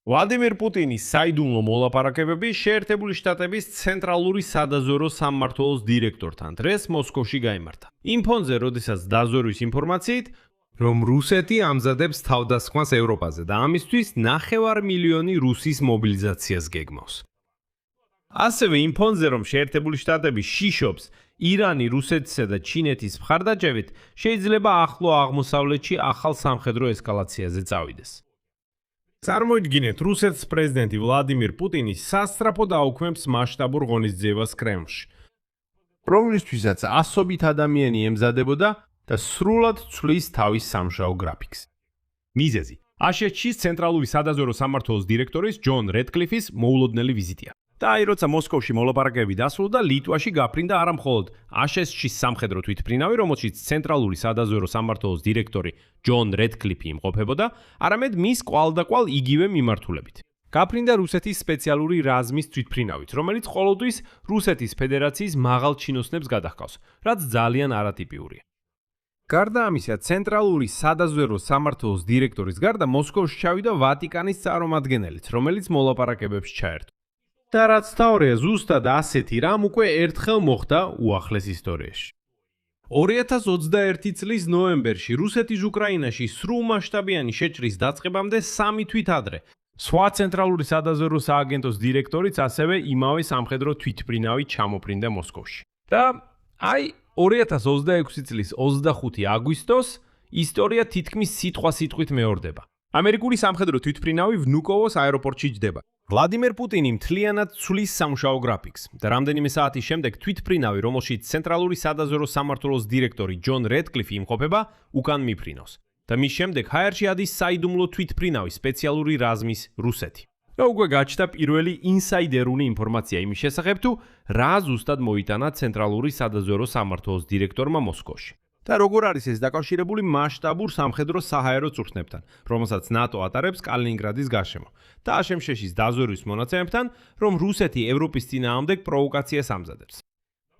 ვლადიმერ პუტინის საიდუმლო მოლაპარაკებები შეერთებული შტატების ცენტრალური სადაზვერვო სამმართველოს დირექტორთან დღეს მოსკოვში გაიმართა. იმ ფონზე, როდესაც დაზვერვის ინფორმაციით, რომ რუსეთი ამზადებს თავდასხმას ევროპაზე და ამისთვის 9 მილიონი რუსის მობილიზაციას გეგმავს. ასევე იმ ფონზე, რომ შეერთებული შტატები შიშობს ირანი, რუსეთისა და ჩინეთის მხარდაჭერით, შეიძლება ახლო აღმოსავლეთში ახალ სამხედრო ესკალაციაზე წავიდეს. წარმოიდგინეთ, რუსეთის პრეზიდენტი ვლადიმერ პუტინი სასწრაფოდ აუქმებს მასშტაბურ ღონისძიებას კრემლში, რომლისთვისაც ასობით ადამიანი ემზადებოდა და სრულად ცვლის თავის სამშაო გრაფიკს. მიზეზი: აშშ-ის ცენტრალური სადაზვერვო სამმართველოს დირექტორის ჯონ რედკლიფის მოულოდნელი ვიზიტია. და აი, როცა მოსკოვში მოლაპარაკებები დასრულდა, ლიტვაში გაფრინდა არა მხოლოდ აშშ-ის სამხედრო თვითმფრინავი, რომელშიც ცენტრალური სადაზვერვო სამმართველოს დირექტორი ჯონ რედკლიფი იმყოფებოდა, არამედ მის კვალდაკვალ იგივე მიმართულებით. გაფრინდა რუსეთის სპეციალური რაზმის თვითმფრინავით, რომელიც ყოველთვის რუსეთის ფედერაციის მაღალ ჩინოსნებს გადაჰყავს, რაც ძალიან არატიპიურია. გარდა ამისა, ცენტრალური სადაზვერვო სამმართველოს დირექტორის გარდა მოსკოვში ჩავიდა ვატიკანის წარმომადგენელიც, რომელიც მოლაპარაკებებში ჩაერთო. და რაც თავია, ზუსტად ასეთი რამ უკვე ერთხელ მოხდა უახლეს ისტორიაში. 2021 წლის ნოემბერში რუსეთის უკრაინაში სრულმასშტაბიანი შეჭრის დაწყებამდე 3 თვით ადრე სხვა ცენტრალური სადაზვერვო სააგენტოს დირექტორიც ასევე იმავე სამხედრო თვითმფრინავით ჩამოფრინდა მოსკოვში. და აი 2026 წლის 25 აგვისტოს ისტორია თითქმის სიტყვასიტყვით მეორდება. ამერიკული სამხედრო თვითმფრინავი ვნუკოვოს აეროპორტში ჯდება. ვლადიმერ პუტინი მთლიანად ცვლის სამშაო გრაფიკს და რამდენიმე საათის შემდეგ თვითმფრინავი, რომელშიც ცენტრალური სადაზვერვო სამმართველოს დირექტორი ჯონ რედკლიფი იმყოფება, უკან მიფრინავს. და მის შემდეგ ჰაერში ადის საიდუმლო თვითმფრინავი სპეციალური რაზმის რუსეთი. და უკვე გაჩნდა პირველი ინსაიდერული ინფორმაცია იმის შესახებ, თუ რა ზუსტად მოიტანა ცენტრალური სადაზვერვო სამმართველოს დირექტორმა მოსკოვში. და როგორ არის ეს დაკავშირებული მასშტაბურ სამხედრო საჰაერო წვრთნებთან, რომელსაც ნატო ატარებს კალინინგრადის გარშემო და აშშ-ის დაზვერვის მონაცემებთან, რომ რუსეთი ევროპის წინააღმდეგ პროვოკაციას ამზადებს.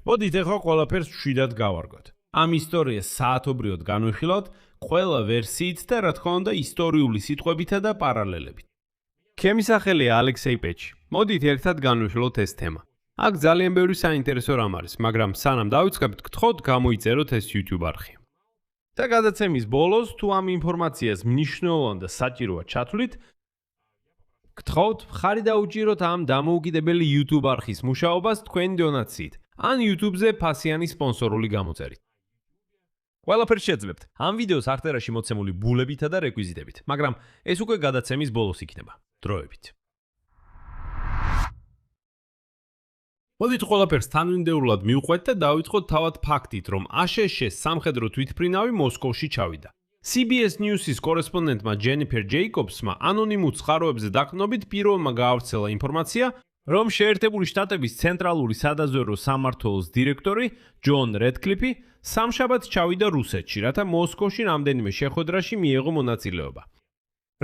მოდით ახლა ყველაფერს მშვიდად გავარგოთ. ამ ისტორიას საათობრივად განვიხილავთ ყველა ვერსიით და რა თქმა უნდა ისტორიული სიტყვებითა და პარალელებით. ჩემი სახელია ალექსეი პეჩი. მოდით ერთად განვიხილოთ ეს თემა. აქ ძალიან ბევრი საინტერესო რამ არის, მაგრამ სანამ დავიწყებთ, გთხოვთ გამოიწეროთ ეს YouTube არხი. და გადაცემის ბოლოს, თუ ამ ინფორმაციას მნიშვნელოვან და საჭიროა ჩათვლით, გთხოვთ მხარი დაუჭიროთ ამ დამოუკიდებელი YouTube არხის მუშაობას თქვენი დონაციით, ან YouTube-ზე ფასიანი სპონსორული გამოწერით. ყველაფერს შეძლებთ ამ ვიდეოს აღწერაში მოცემული ბულებითა და რეკვიზიტებით, მაგრამ ეს უკვე გადაცემის ბოლოს იქნება. დროებით. მოდით ყველაფერს თანმიმდევრულად მივყვეთ და დავიწყოთ თავად ფაქტით, რომ აშშ-ის სამხედრო თვითმფრინავი მოსკოვში ჩავიდა. CBS News-ის კორესპონდენტმა ჯენიფერ ჯეიკობსმა ანონიმურ წყაროებზე დაყრდნობით პირველმა გაავრცელა ინფორმაცია, რომ შეერთებული შტატების ცენტრალური სადაზვერვო სამმართველოს დირექტორი ჯონ რედკლიფი სამშაბათს ჩავიდა რუსეთში, რათა მოსკოვში რამდენიმე შეხვედრაში მიეღო მონაწილეობა.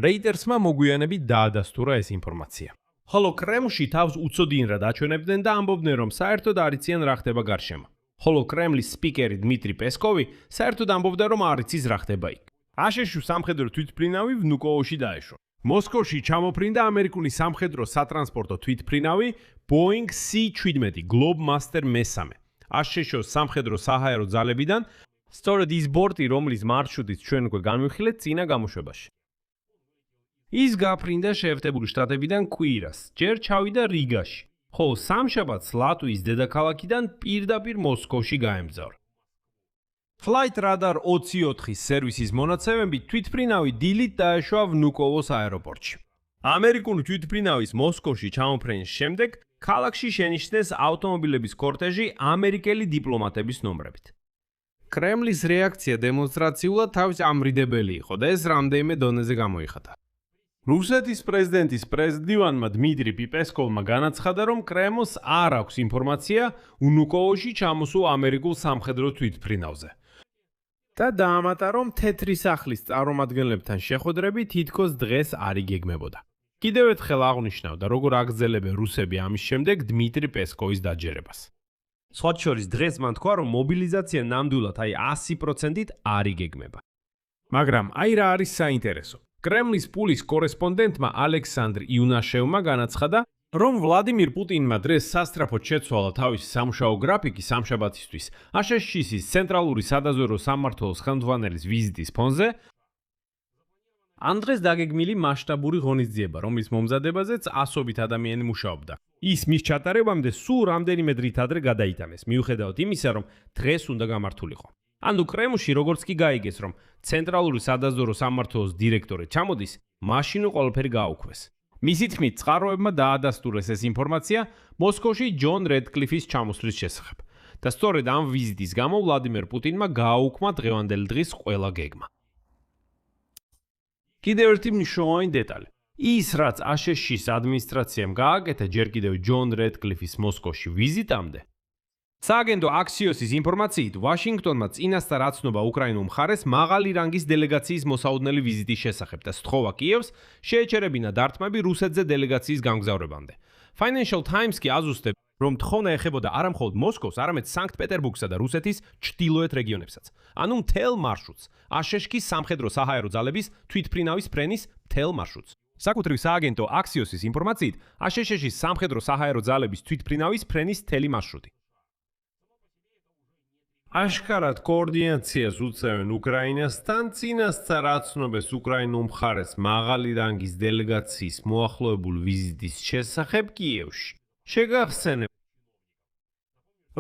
რეიტერსმა მოგვიანებით დაადასტურა ეს ინფორმაცია. ხოლო კრემლში თავს უცოდინრად აჩვენებდნენ და ამბობდნენ, რომ საერთოდ არ იციან რა ხდება გარშემო. ხოლო კრემლის სპიკერი დმიტრი პესკოვი საერთოდ ამბობდა, რომ არ იცის რა ხდება იქ. აშშ-ის სამხედრო თვითმფრინავი ვნუკოვოში დაეშვა. მოსკოვში ჩამოფრინდა ამერიკული სამხედრო სატრანსპორტო თვითმფრინავი Boeing C-17 Globemaster მე-3. აშშ-ის სამხედრო საჰაერო ძალებიდან, სწორედ ის ბორტი, რომლის მარშრუტით ჩვენ უკვე განვიხილეთ წინა გამოშვებაში. ის გაფრინდა შეერთებული შტატებიდან კვირას, ჯერ ჩავიდა რიგაში, ხოლო სამშაბათს ლატვიის დედაქალაქიდან პირდაპირ მოსკოვში გაემგზავრა. Flight Radar 24-ის სერვისის მონაცემებით თვითმფრინავი დილით დაეშვა ვნუკოვოს აეროპორტში. ამერიკული თვითმფრინავის მოსკოვში ჩამოფრენის შემდეგ ქალაქში შენიშნეს ავტომობილების კორტეჟი ამერიკელი დიპლომატების ნომრებით. კრემლის რეაქცია დემონსტრაციულად თავის ამრიდებელი იყო და ეს რამდენიმე დონეზე გამოიხატა. რუსეთის პრეზიდენტის პრეზდივანმა დმიტრი პესკოვმა განაცხადა, რომ კრემლს არ აქვს ინფორმაცია ვნუკოვოში ჩამოსულ ამერიკულ სამხედრო თვითმფრინავზე. და დაამატა, რომ თეთრი სახლის წარმომადგენლებთან შეხვედრები თითქოს დღეს არ იგეგმებოდა. კიდევ ერთხელ აღნიშნავდა, როგორ აგრძელებენ რუსები ამის შემდეგ დმიტრი პესკოვის დაჯერებას. სხვათა შორის დღეს მან თქვა, რომ მობილიზაცია ნამდვილად 100%-ით არ იგეგმება. მაგრამ აი რა არის საინტერესო. კრემლის პულის კორესპონდენტმა ალექსანდრ იუნაშევმა განაცხადა, რომ ვლადიმირ პუტინმა დღეს სასწრაფოდ შეცვალა თავისი სამუშაო გრაფიკი სამშაბათისთვის აშშ-ის ცენტრალური სადაზვერვო სამმართველოს ხელმძღვანელის ვიზიტის ფონზე, ამ დღეს დაგეგმილი მასშტაბური ღონისძიება, რომლის მომზადებაზეც ასობით ადამიანი მუშაობდა. ის მის ჩატარებამდე სულ რამდენიმე დრით ადრე გადაიტანეს, მიუხედავად იმისა, რომ დღეს უნდა გამართულიყო. ანუ კრემლში როგორც კი გაიგეს, რომ ცენტრალური სადაზვერვო სამმართველოს დირექტორი ჩამოდის, მაშინ ყველაფერი გააუქმეს. მისი თქმით, წყაროებმა დაადასტურეს ეს ინფორმაცია მოსკოვში ჯონ რედკლიფის ჩამოსვლის შესახებ. და სწორედ ამ ვიზიტის გამო ვლადიმერ პუტინმა გააუქმა დღევანდელი დღის ყველა გეგმა. კიდევ ერთი მნიშვნელოვანი დეტალი. ის, რაც აშშ-ის ადმინისტრაციამ გააკეთა ჯერ კიდევ ჯონ რედკლიფის მოსკოვში ვიზიტამდე, სააგენტო აქსიოსის ინფორმაციით, ვაშინგტონმა წინასწარ აცნობა უკრაინულ მხარეს მაღალი რანგის დელეგაციის მოსაოდნელი ვიზიტის შესახებ და სთხოვა კიევს შეეჩერებინა დარტყმები რუსეთზე დელეგაციის გამგზავრებამდე. Financial Times-კი აზუსტებს, რომ თხოვნა ეხებოდა არა მხოლოდ მოსკოვს, არამედ სანქტ-პეტერბურგსა და რუსეთის ჩრდილოეთ რეგიონებსაც. ანუ მთელ მარშრუტს, აშშ-ის სამხედრო საჰაერო ძალების თვითმფრინავის ფრენის მთელ მარშრუტს. საკუთრივ სააგენტო აქსიოსის ინფორმაციით, აშშ-ის სამხედრო საჰაერო ძალების თვითმფრინავის ფრენის მთელი მარშრუტი. აშკარად კოორდინაციას უწევენ უკრაინასთან, წინასწარ აცნობეს უკრაინულ მხარეს მაღალი რანგის დელეგაციის მოახლოებულ ვიზიტის შესახებ კიევში. შეგახსენებთ,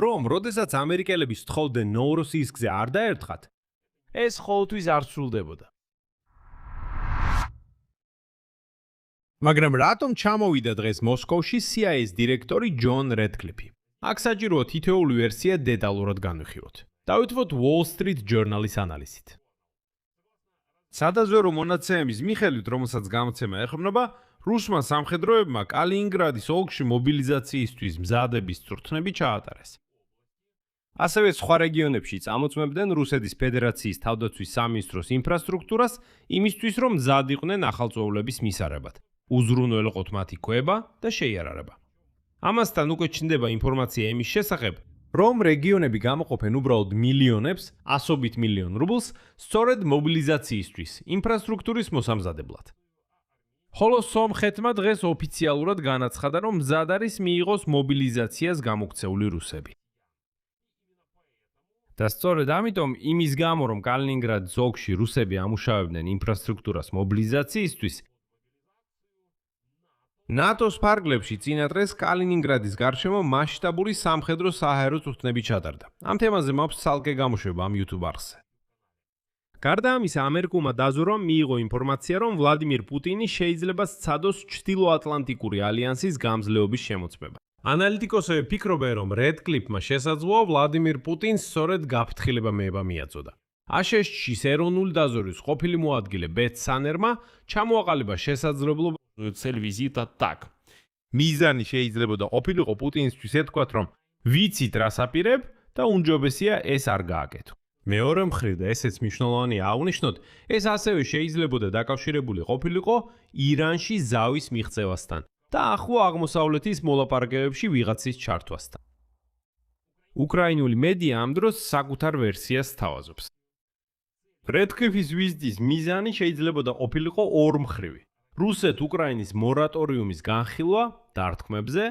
რომ როდესაც ამერიკელები სთხოვდნენ ნოვროსიისკზე არ დაერთხათ, ეს ყოველთვის არ სრულდებოდა. მაგრამ რატომ ჩამოვიდა დღეს მოსკოვში CIA-ის დირექტორი ჯონ რედკლიფი? აქ საჭიროა თითოეული ვერსია დეტალურად განვიხილოთ. დავითვალოთ Wall Street Journal-ის ანალიზით. სადაზვერვო მონაცემების მიხედვით, რომელსაც გამოცემა ეყრდნობა, რუსმა სამხედროებმა კალინინგრადის ოლქში მობილიზაციისთვის მზადების წვრთნები ჩაატარეს. ასევე სხვა რეგიონებშიც ამოწმებდნენ რუსეთის ფედერაციის თავდაცვის სამინისტროს ინფრასტრუქტურას იმისთვის, რომ მზად იყვნენ ახალწოვლების მისარებად, უზრუნველყოთ მათი კვება და შეიარარება. ამასთან უკვე ჩნდება ინფორმაცია იმის შესახებ, რომ რეგიონები გამოყოფენ უბრალოდ მილიონებს, ასობით მილიონ რუბლს, სწორედ მობილიზაციისთვის, ინფრასტრუქტურის მოსამზადებლად. ხოლო სომხეთმა დღეს ოფიციალურად განაცხადა, რომ მზად არის მიიღოს მობილიზაციას გამოქცეული რუსები. და სწორედ ამიტომ იმის გამო, რომ კალინინგრადის ოლქში რუსები ამუშავებდნენ ინფრასტრუქტურას მობილიზაციისთვის, ნატოს ფარგლებში წინა დღეს კალინინგრადის გარშემო მასშტაბური სამხედრო საჰაერო წვრთნები ჩატარდა. ამ თემაზე მაქვს ცალკე გამოშვება ამ YouTube არხზე. გარდა ამისა, ამერიკულმა დაზვერვამ მიიღო ინფორმაცია, რომ ვლადიმირ პუტინი შეიძლება სცადოს ჩრდილოატლანტიკური ალიანსის გამძლეობის შემოწმება. ანალიტიკოსები ფიქრობენ, რომ რედკლიფმა შესაძლოა ვლადიმირ პუტინს სწორედ გაფრთხილება მეება მიაწოდა. აშშ-ის ეროვნული დაზვერვის ყოფილი მოადგილე ბეთ სანერმა ჩამოაყალიბა შესაძლებლობა ცელ ვიზიტად так. მიზანი შეიძლებოდა ყოფილიყო პუტინისთვის ეთქვათ, რომ ვიცით რას აპირებ და უმჯობესია ეს არ გააკეთო. მეორე მხრივ და ესეც მნიშვნელოვანია აღნიშნოთ, ეს ასევე შეიძლებოდა დაკავშირებული ყოფილიყო ირანში ზავის მიღწევასთან და ახლო აღმოსავლეთის მოლაპარაკებებში ვიღაცის ჩართვასთან. უკრაინული მედია ამ დროს საკუთარ ვერსიას სთავაზობს. რედკლიფის ვიზიტის მიზანი შეიძლებოდა ყოფილიყო ორმხრივი. რუსეთ-უკრაინის მორატორიუმის განხილვა დარტყმებზე,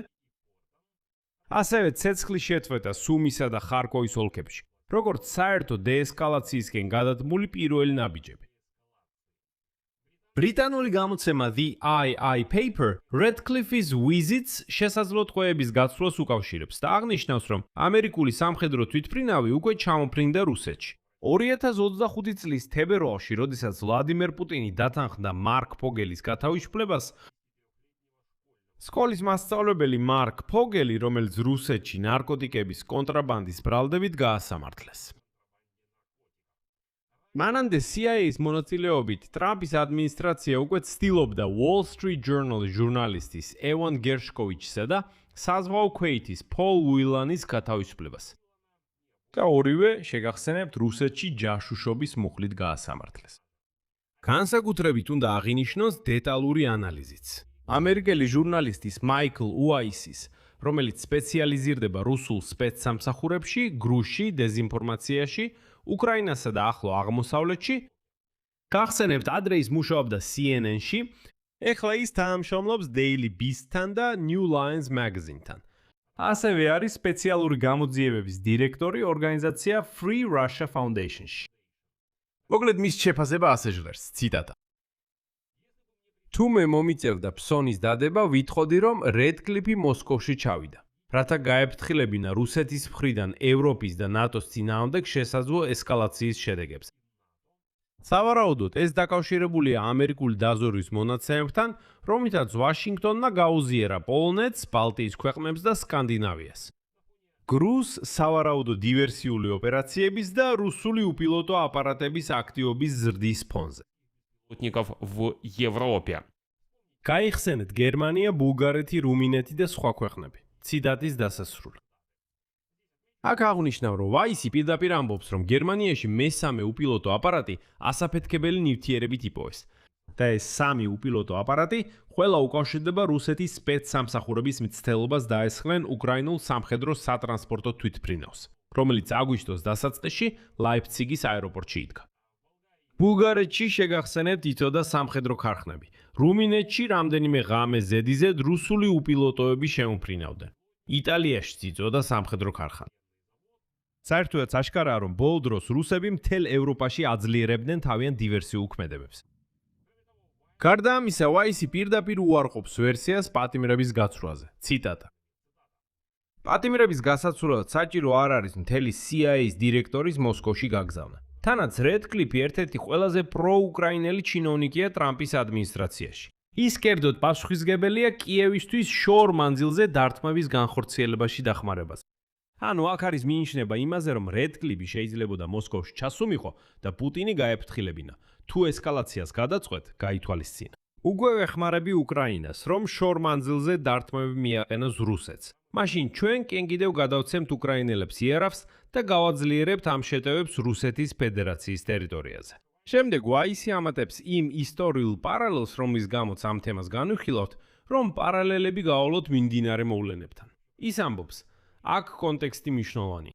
ასევე ცეცხლის შეწყვეტა სუმისა და ხარკოვის ოლქებში, როგორც საერთო დეესკალაციისკენ გადადგმული პირველი ნაბიჯები. ბრიტანული გამოცემა The II Paper Redcliffe's Visits შესაძლო ტყვეების გაცვლას უკავშირებს და აღნიშნავს, რომ ამერიკული სამხედრო თვითმფრინავი უკვე ჩამოფრინდა რუსეთში. 2025 წლის თებერვალში, როდესაც ვლადიმერ პუტინი დათანხმდა მარკ ფოგელის გათავისუფლებას, სკოლის მასწავლებელი მარკ ფოგელი, რომელიც რუსეთში ნარკოტიკების კონტრაბანდის ბრალდებით გაასამართლეს. მანამდე CIA-ის მონაწილეობით ტრამპის ადმინისტრაცია უკვე ცდილობდა Wall Street Journal-ის ჟურნალისტის ევან გერშკოვიჩსა და საზღვაო ქვეითის პოლ უილანის გათავისუფლებას. და ორივე შეგახსენებთ რუსეთში ჯაშუშობის მუხლით გაასამართლეს. განსაკუთრებით უნდა აღინიშნოს დეტალური ანალიზიც. ამერიკელი ჟურნალისტის მაიკლ უაისის, რომელიც სპეციალიზირდება რუსულ სპეცსამსახურებში, გრუში, დეზინფორმაციაში, უკრაინასა და ახლო აღმოსავლეთში, გახსენებთ, ადრე ის მუშაობდა CNN-ში, ეხლა ის თანამშრომლობს Daily Beast-თან და New Lines Magazine-თან. ასევე არის სპეციალური გამოძიებების დირექტორი ორგანიზაცია Free Russia Foundation-ში. მოკლედ მის შეფასება ასე ჟღერს, ციტატა. თუ მე მომიწერდა ფსონის დადება, ვითხოვდი რომ Redcliffe მოსკოვში ჩავიდა, რათა გაეფრთხილებინა რუსეთის მხრიდან ევროპის და ნატოს წინააღმდეგ შესაძლო ესკალაციის შედეგებს. სავარაუდოდ ეს დაკავშირებულია ამერიკული დაზვერვის მონაცემებთან, რომლითაც ვაშინგტონმა გაუზიერა პოლონეთს, ბალტიის ქვეყნებს და სკანდინავიას. გრუს სავარაუდო დივერსიული ოპერაციების და რუსული უპილოტო აპარატების აქტივობის ზრდის ფონზე. в Европе. გაიხსენეთ გერმანია, ბულგარეთი, რუმინეთი და სხვა ქვეყნები. ციტატის დასასრული. აქ აღნიშნავ, რომ ვაისი პირდაპირ ამბობს, რომ გერმანიაში მესამე უპილოტო აპარატი ასაფეთქებელი ნივთიერებით იპოვეს და ეს სამი უპილოტო აპარატი ყველა უკავშირდება რუსეთის სპეცსამსახურების მცდელობას დაესხნენ უკრაინულ სამხედრო სატრანსპორტო თვითმფრინავს, რომელიც აგვისტოს დასაწყისში ლაიფციგის აეროპორტში იდგა. ბულგარეთში შეგახსენებთ იწოდა სამხედრო ქარხნები. რუმინეთში რამდენიმე ღამე ზედიზედ რუსული უპილოტოები შემოფრინავდნენ. იტალიაში იწოდა სამხედრო ქარხანა. საერთოდ აშკარაა, რომ ბოლო დროს რუსები მთელ ევროპაში აძლიერებდნენ თავიანთ დივერსიულ ქმედებებს. გარდა ამისა, ვაისი პირდაპირ უარყოფს ვერსიას პატიმრების გაცვლაზე. ციტატა. პატიმრების გასაცვლელად საჭირო არ არის მთელი CIA-ის დირექტორის მოსკოვში გაგზავნა. თანაც Redcliffe ერთ-ერთი ყველაზე პროუკრაინელი ჩინოვნიკია ტრამპის ადმინისტრაციაში. ის კერძოდ პასუხისმგებელია კიევისთვის შორ მანძილზე დარტყმების განხორციელებაში დახმარებას. ანუ აქ არის მიიჩნევა იმაზე, რომ Redcliffe შეიძლებოდა მოსკოვში ჩასულიყო და პუტინი გაეფრთხილებინა. თუ ესკალაციას გადაწყვეტ, გაითვალისწინა. უგვევე ხმარები უკრაინას, რომ შორ მანძილზე დარტყმები მიაყენოს რუსეთს. მაშინ ჩვენ კენ კიდევ გადავცემთ უკრაინელებს იარაღს და გავაძლიერებთ ამ შეტევებს რუსეთის ფედერაციის ტერიტორიაზე. შემდეგ ვაისი ამატებს იმ ისტორიულ პარალელს, რომლის გამოც ამ თემას განვიხილავთ, რომ პარალელები გავავლოთ მიმდინარე მოვლენებთან. ის ამბობს, აქ კონტექსტი მნიშვნელოვანია.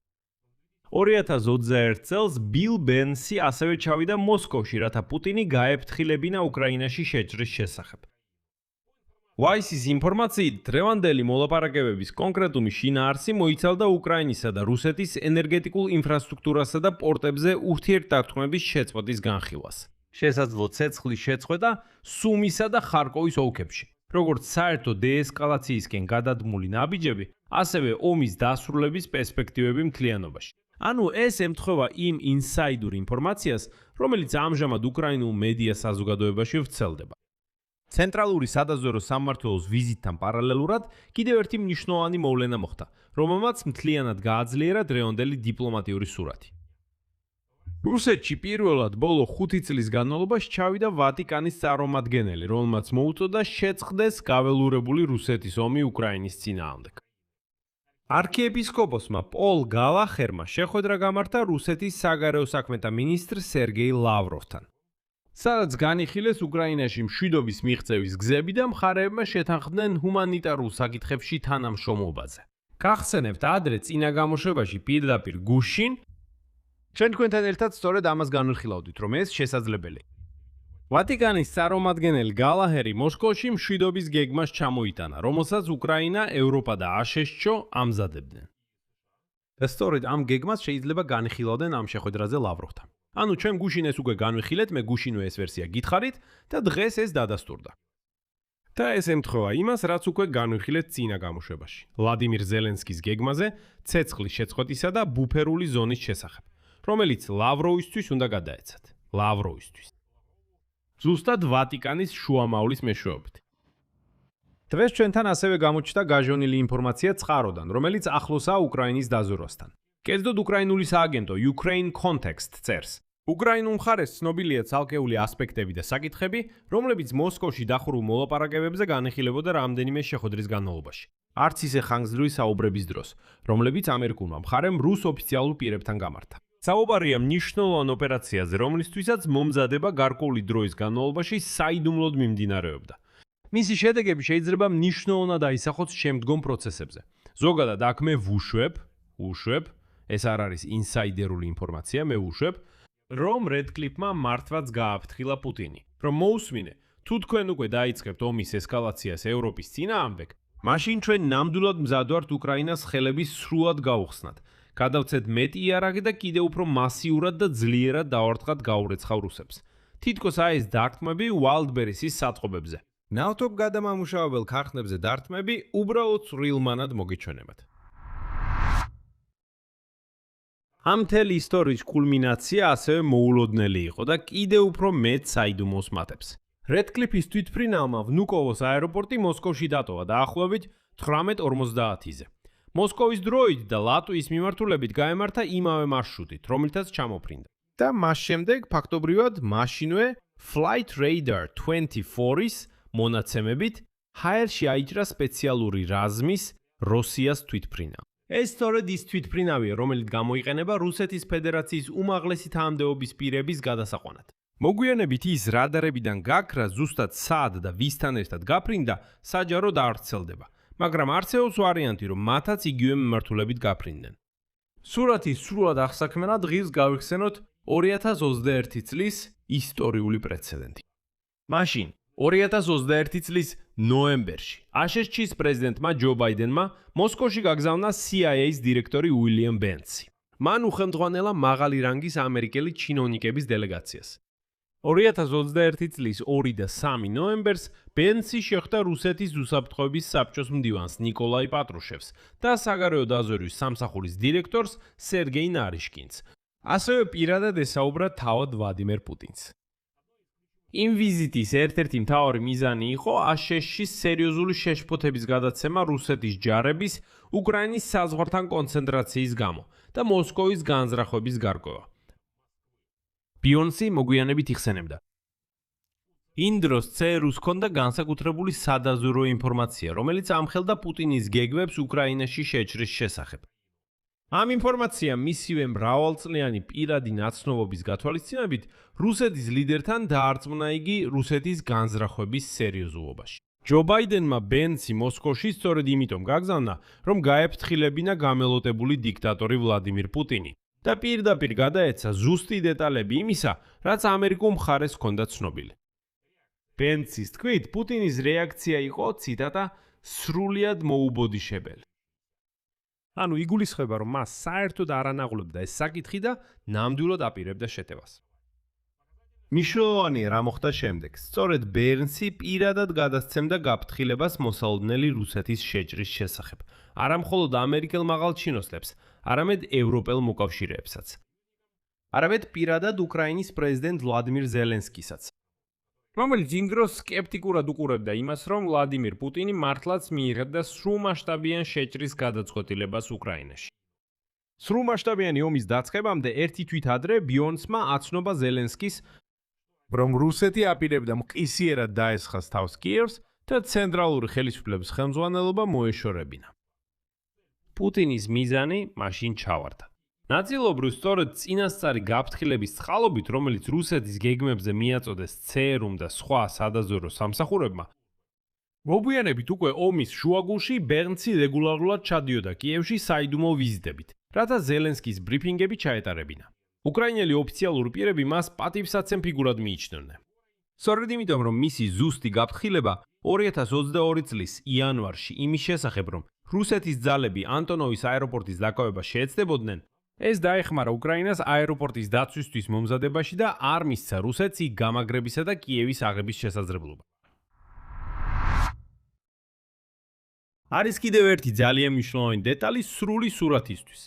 2021 წელს ბილ ბენსი ასევე ჩავიდა მოსკოვში, რათა პუტინი გაეფრთხილებინა უკრაინაში შეჭრის შესახებ. ვაისის ინფორმაციით, დღევანდელი მოლაპარაკებების კონკრეტული შინაარსი მოიცავდა უკრაინისა და რუსეთის ენერგეტიკულ ინფრასტრუქტურასა და პორტებზე ურთიერთდარტყმების შეწყვეტის განხილვას. შესაძლო ცეცხლის შეწყვეტა სუმისა და ხარკოვის ოლქებში, როგორც საერთო დეესკალაციისკენ გადადგმული ნაბიჯები, ასევე ომის დასრულების პერსპექტივები მთლიანობაში. ანუ ეს ემთხვევა იმ ინსაიდურ ინფორმაციას, რომელიც ამჟამად უკრაინულ მედია საზოგადოებაში ვრცელდება. ცენტრალური სადაზვერო სამმართველოს ვიზიტთან პარალელურად კიდევ ერთი მნიშვნელოვანი მოვლენა მოხდა, რომელმაც მთლიანად გააძლიერა დღევანდელი დიპლომატიური სურათი. რუსეთში პირველად ბოლო 5 წლის განმავლობაში ჩავიდა ვატიკანის წარმომადგენელი, რომელმაც მოუწოდა შეწყდეს გაველურებული რუსეთის ომი უკრაინის წინააღმდეგ. არქიეპისკოპოსმა პოლ გალახერმა შეხვედრა გამართა რუსეთის საგარეო საქმეთა მინისტრ სერგეი ლავროვთან. სადაც განიხილეს უკრაინაში მშვიდობის მიღწევის გზები და მხარეებმა შეთანხმდნენ ჰუმანიტარულ საკითხებში თანამშრომლობაზე. გახსენებთ, ადრე წინა გამოშვებაში პირდაპირ გუშინ ჩვენ თქვენთან ერთად სწორედ ამას განვიხილავდით, რომ ეს შესაძლებელია. ვატიკანის წარმომადგენელი გალაჰერი მოსკოვში მშვიდობის გეგმას ჩამოიტანა, რომელსაც უკრაინა, ევროპა და აშშ ამზადებდნენ. და სწორედ ამ გეგმას შეიძლება განიხილავდნენ ამ შეხვედრაზე ლავროვთან. ანუ ჩვენ გუშინ ეს უკვე განვიხილეთ, მე გუშინვე ეს ვერსია გითხარით და დღეს ეს დადასტურდა. და ეს ემთხვევა იმას, რაც უკვე განვიხილეთ წინა გამოშვებაში. ვლადიმირ ზელენსკის გეგმაზე ცეცხლის შეწყვეტისა და ბუფერული ზონის შესახებ, რომელიც ლავროვისთვის უნდა გადაეცათ. ლავროვისთვის. ზუსტად ვატიკანის შუამავლის მეშვეობით. დღეს ჩვენთან ასევე გამოჩნდა გაჟონილი ინფორმაცია წყაროდან, რომელიც ახლოსაა უკრაინის დაზვერვასთან. კერძოდ უკრაინული სააგენტო Ukraine Context წერს. უკრაინულ მხარეს ცნობილია ცალკეული ასპექტები და საკითხები, რომლებიც მოსკოვში დახურულ მოლაპარაკებებზე განიხილებოდა რამდენიმე შეხვედრის განმავლობაში. არც ისე ხანგრძლივი საუბრების დროს, რომლებიც ამერიკულმა მხარემ რუს ოფიციალურ პირებთან გამართა. საუბარია მნიშვნელოვან ოპერაციაზე, რომლისთვისაც მომზადება გარკვეული დროის განმავლობაში საიდუმლოდ მიმდინარეობდა. მისი შედეგები შეიძლება მნიშვნელოვნად აისახოს შემდგომ პროცესებზე. ზოგადად აქ მე ვუშვებ, ეს არ არის ინსაიდერული ინფორმაცია, მე ვუშვებ, რომ Redcliffe-მა მართლაც გააფრთხილა პუტინი, რომ მოусმინე, თუ თქვენ უკვე დაიწყებთ ომის ესკალაციას ევროპის წინააღმდეგ, მაშინ ჩვენ ნამდვილად მზად ვართ უკრაინას ხელების სრულად გაუხსნათ. გადავცეთ მეტი იარაღი და კიდევ უფრო მასიურად და ძლიერად დავართხათ გაურეცხავ რუსებს. თითქოს აი ეს დარტყმები Wildberries-ის საწყობებზე. ნავთობ გადამამუშავებელ ქარხნებზე დარტყმები უბრალოდ სრილმანად მოგიჩვენებათ. ამ მთელი ისტორიის კულმინაცია ასევე მოულოდნელი იყო და კიდევ უფრო მეტ საიდუმლოს მატებს. Redcliffe-ის თვითმფრინავმა ვნუკოვოს აეროპორტი მოსკოვში დატოვა დაახლოებით 18:50-ზე. მოსკოვის დროით და ლატვიის მიმართულებით გაემართა იმავე მარშრუტით, რომელთაც ჩამოფრინდა. და მას შემდეგ ფაქტობრივად მაშინვე Flight Radar 24-ის მონაცემებით ჰაერში აიჭრა სპეციალური რაზმის როსიას თვითმფრინავი. ეს სწორედ ის თვითმფრინავია, რომელიც გამოიყენება რუსეთის ფედერაციის უმაღლესი თანამდებობის პირების გადასაყვანად. მოგვიანებით ის რადარებიდან გაქრა ზუსტად სად და ვისთან ერთად გაფრინდა, საჯაროდ არ ვრცელდება, მაგრამ არსებობს ვარიანტი, რომ მათაც იგივე მიმართულებით გაფრინდნენ. სურათის სრულად აღსაქმნელად ღირს გავიხსენოთ 2021 წლის ისტორიული პრეცედენტი. მაშინ 2021 წლის ნოემბერში აშშ-ის პრეზიდენტმა ჯო ბაიდენმა მოსკოვში გაგზავნა CIA-ის დირექტორი უილიამ ბენცი. მან უხელმძღვანელა მაღალი რანგის ამერიკელი ჩინოვნიკების დელეგაციას. 2021 წლის 2 და 3 ნოემბერს ბენცი შეხვდა რუსეთის უსაფრთხოების საბჭოს მდივანს ნიკოლაი პატრუშევს და საგარეო დაზვერვის სამსახურის დირექტორს სერგეი ნარიშკინს. ასევე პირადად ესაუბრა თავად ვლადიმერ პუტინს. იმ ვიზიტის ერთ-ერთი მთავარი მიზანი იყო აშშ-ის სერიოზული შეშფოთების გადაცემა რუსეთის ჯარების უკრაინის საზღვართან კონცენტრაციის გამო და მოსკოვის განზრახვების გარკვევა. ბიონსი მოგვიანებით იხსენებდა. იმ დროს CRU-ს ჰქონდა განსაკუთრებული სადაზვერვო ინფორმაცია, რომელიც ამხელდა პუტინის გეგმებს უკრაინაში შეჭრის შესახებ. ამ ინფორმაციამ მისივე მრავალწლიანი პირადი ნაცნობობის გათვალისწინებით რუსეთის ლიდერთან დაარწმუნა იგი რუსეთის განზრახვების სერიოზულობაში. ჯო ბაიდენმა ბენცი მოსკოვში სწორედ იმიტომ გაგზავნა, რომ გაეფრთხილებინა გამელოტებული დიქტატორი ვლადიმირ პუტინი და პირდაპირ გადაეცა ზუსტი დეტალები იმისა, რაც ამერიკულ მხარეს ჰქონდა ცნობილი. ბენცის თქმით, პუტინის რეაქცია იყო, ციტატა, სრულიად მოუბოდიშებელი. ანუ იგულისხმება, რომ მას საერთოდ არ ანაღლებდა ეს საკითხი და ნამდვილად აპირებდა შეტევას. მნიშვნელოვანია რა მოხდა შემდეგ. სწორედ ბენცი პირადად გადასცემდა გაფრთხილებას მოსალოდნელი რუსეთის შეჭრის შესახებ. არა მხოლოდ ამერიკელ მაღალჩინოსლებს, არამედ ევროპელ მოკავშირეებსაც. არამედ პირადად უკრაინის პრეზიდენტ ვლადიმირ ზელენსკისაც. რომელიც იმ დროს სკეპტიკურად უყურებდა იმას, რომ ვლადიმირ პუტინი მართლაც მიიღებდა სრულმასშტაბიან შეჭრის გადაწყვეტილებას უკრაინაში. სრულმასშტაბიანი ომის დაწყებამდე ერთი თვით ადრე ბიონსმა აცნობა ზელენსკის, რომ რუსეთი აპირებდა მყისიერად დაესხას თავს კიევს და ცენტრალური ხელისუფლების ხელმძღვანელობა მოეშორებინა. პუტინის მიზანი მაშინ ჩავარდა. ნაწილობრივ სწორედ წინასწარი გაფრთხილების წყალობით, რომელიც რუსეთის გეგმებზე მიაწოდეს CRU და სხვა სადაზვერვო სამსახურებმა, მოგვიანებით უკვე ომის შუაგულში ბენცი რეგულარულად ჩადიოდა კიევში საიდუმლო ვიზიტებით, რათა ზელენსკის ბრიფინგები ჩაეტარებინა. უკრაინელი ოფიციალური პირები მას პატივსაცემ ფიგურად მიიჩნევდნენ. სწორედ იმიტომ, რომ მისი ზუსტი გაფრთხილება 2022 წლის იანვარში იმის შესახებ, რომ რუსეთის ძალები ანტონოვის აეროპორტის დაკავებას შეეცდებოდნენ, ეს დაეხმარა უკრაინას აეროპორტის დაცვისთვის მომზადებაში და არ მისცა რუსეთს იქ გამაგრებისა და კიევის აღების შესაძლებლობა. არის კიდევ ერთი ძალიან მნიშვნელოვანი დეტალი სრული სურათისთვის.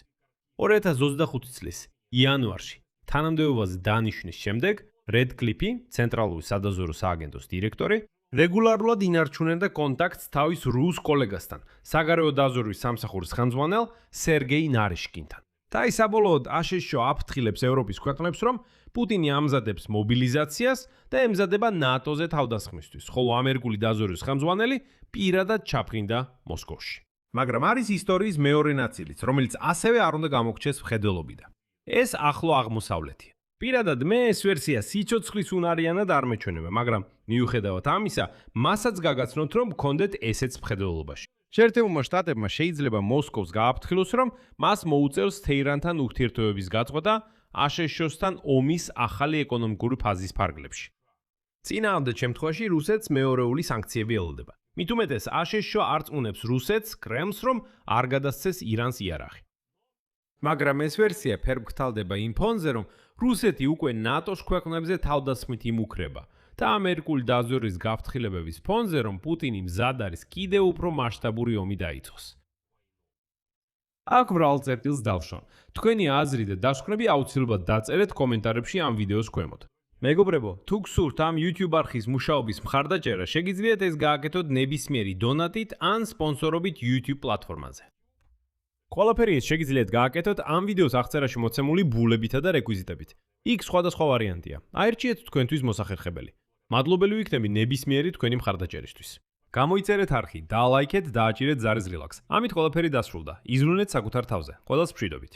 2025 წლის იანვარში თანამდებობაზე დანიშვნის შემდეგ Redcliffe, ცენტრალური სადაზვერვო სააგენტოს დირექტორი, რეგულარულად ინარჩუნებდა კონტაქტს თავის რუს კოლეგასთან, საგარეო დაზვერვის სამსახურის ხელმძღვანელ სერგეი ნარიშკინთან. და ის საბოლოოდ აშშ აფრთხილებს ევროპის ქვეყნებს, რომ პუტინი ამზადებს მობილიზაციას და ემზადება ნატოზე თავდასხმისთვის, ხოლო ამერიკული დაზვერვის ხელმძღვანელი პირადად ჩაფრინდა მოსკოვში. მაგრამ არის ისტორიის მეორე ნაწილიც, რომელიც ასევე არ უნდა გამოგჩეს მხედველობიდან. ეს ახლო აღმოსავლეთია. პირადად მე ეს ვერსია სიცოცხლის უნარიანად არ მეჩვენება, მაგრამ მიუხედავად ამისა, მასაც გაგაცნოთ, რომ გქონდეთ ესეც მხედველობაში. შეერთებულმა შტატებმა შეიძლება მოსკოვს გააფრთხილოს, რომ მას მოუწევს თეირანთან ურთიერთობების გაწყვეტა აშშ-თან ომის ახალი ეკონომიკური ფაზის ფარგლებში. წინააღმდეგ შემთხვევაში რუსეთს მეორეული სანქციები ელოდება. მით უმეტეს აშშ არ წუნებს რუსეთს, კრემლს, რომ არ გადასცეს ირანს იარაღი. მაგრამ ეს ვერსია ფერმკრთალდება იმ ფონზე, რომ რუსეთი უკვე ნატოს ქვეყნებზე თავდასხმით იმუქრება და ამერიკული დაზვერვის გაფრთხილებების ფონზე, რომ პუტინი მზად არის კიდევ უფრო მასშტაბური ომი დაიწყოს. აქ მრავალ წერტილს დავშლამ. თქვენი აზრი და დასკვნები აუცილებლად დაწერეთ კომენტარებში ამ ვიდეოს ქვემოთ. მეგობრებო, თუ გსურთ ამ YouTube არხის მუშაობის მხარდაჭერა, შეგიძლიათ ეს გააკეთოთ ნებისმიერი დონატით ან სპონსორობით YouTube პლატფორმაზე. ყველაფერი ეს შეგიძლიათ გააკეთოთ ამ ვიდეოს აღწერაში მოცემული ბულებითა და რეკვიზიტებით. იქ სხვადასხვა ვარიანტია. აირჩიეთ თქვენთვის მოსახერხებელი. მადლობელი ვიქნები ნებისმიერი თქვენი მხარდაჭერისთვის. გამოიწერეთ არხი, დაალაიქეთ და აჭირეთ ზარის რელაქს. ამით ყველაფერი დასრულდა. იზრუნეთ საკუთარ თავზე. ყველას მშვიდობით.